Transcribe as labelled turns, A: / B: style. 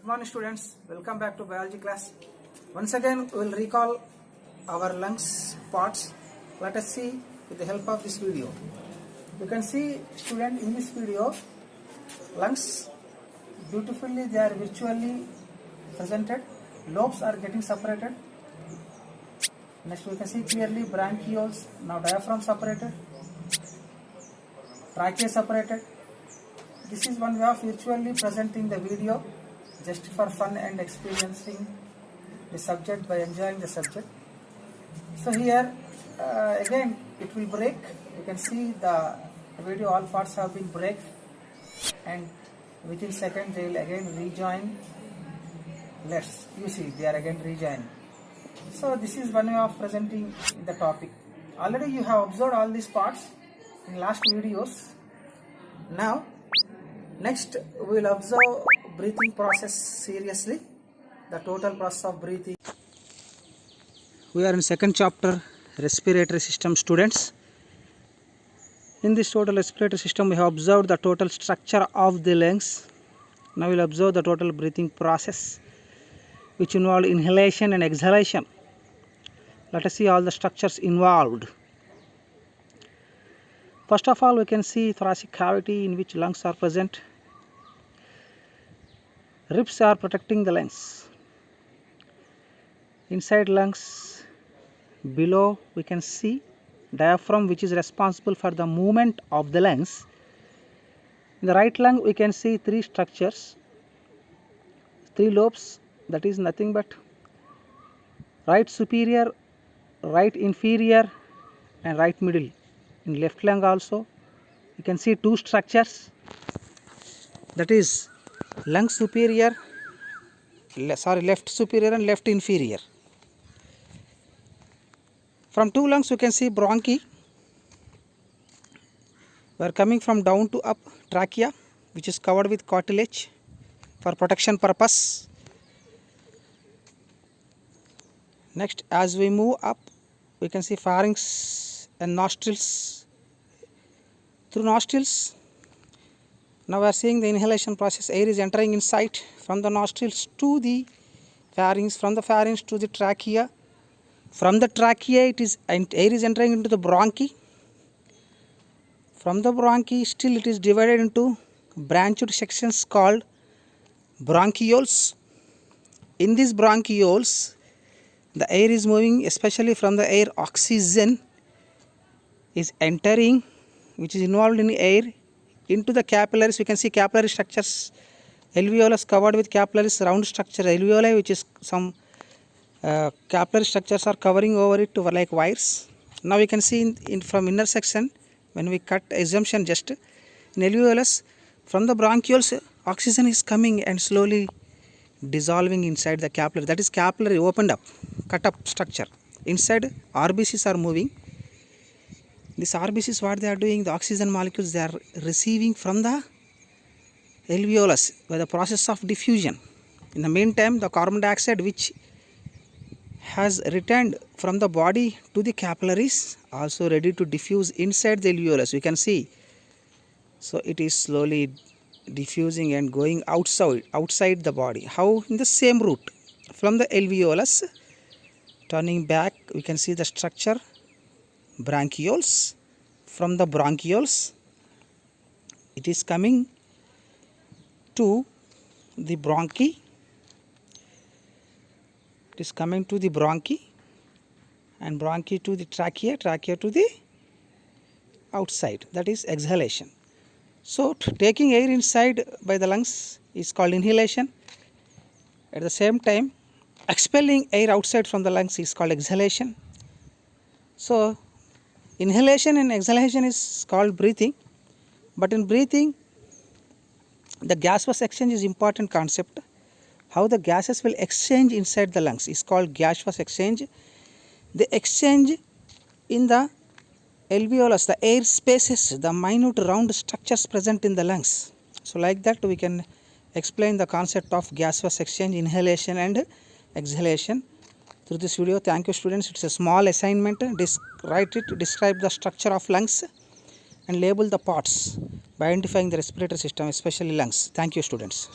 A: Good morning students, welcome back to biology class. Once again we will recall our lungs parts. Let us see with the help of this video. You can see student in this video lungs beautifully, they are virtually presented. Lobes are getting separated. Next we can see clearly bronchioles, now diaphragm separated, trachea separated. This is one way of virtually presenting the video just for fun and experiencing the subject by enjoying the subject. So here again it will break. You can see the video, all parts have been break, and within seconds they will again rejoin. You see they are again rejoined. So this is one way of presenting the topic. Already you have observed all these parts in last videos. Now next we will observe breathing process seriously, the total process of breathing. We are in second chapter, respiratory system, students. In this total respiratory system we have observed the total structure of the lungs. Now we will observe the total breathing process which involve inhalation and exhalation. Let us see all the structures involved. First of all, we can see thoracic cavity in which lungs are present. Ribs are protecting the lungs. Inside lungs, below we can see diaphragm which is responsible for the movement of the lungs. In the right lung we can see three structures, three lobes, that is nothing but right superior, right inferior and right middle. In left lung also you can see two structures, that is left superior and left inferior. From two lungs you can see bronchi. We are coming from down to up, trachea which is covered with cartilage for protection purpose. Next, as we move up we can see pharynx and nostrils. Through nostrils, now we are seeing the inhalation process. Air is entering inside from the nostrils to the pharynx, from the pharynx to the trachea. From the trachea air is entering into the bronchi. From the bronchi still it is divided into branched sections called bronchioles. In these bronchioles the air is moving, especially from the air oxygen is entering, which is involved in air, into the capillaries. We can see capillary structures, alveolus covered with capillaries, round structure alveoli, which is some capillary structures are covering over it like wires. Now we can see from inner section, when we cut assumption just in alveolus, from the bronchioles oxygen is coming and slowly dissolving inside the capillary, that is capillary opened up, cut up structure. Inside RBCs are moving. This RBCs, what they are doing, the oxygen molecules they are receiving from the alveolus by the process of diffusion. In the meantime the carbon dioxide which has returned from the body to the capillaries also ready to diffuse inside the alveolus. You can see, so it is slowly diffusing and going outside the body. How? In the same route from the alveolus turning back we can see the structure bronchioles. From the bronchioles it is coming to the bronchi. It is coming to the bronchi, and bronchi to the trachea, trachea to the outside, that is exhalation. So taking air inside by the lungs is called inhalation. At the same time expelling air outside from the lungs is called exhalation. So inhalation and exhalation is called breathing, but in breathing the gaseous exchange is important concept. How the gases will exchange inside the lungs is called gaseous exchange. The exchange in the alveolus, the air spaces, the minute round structures present in the lungs. So like that we can explain the concept of gaseous exchange, inhalation and exhalation through this video. Thank you students. It's a small assignment. Describe the structure of lungs and label the parts by identifying the respiratory system, especially lungs. Thank you students.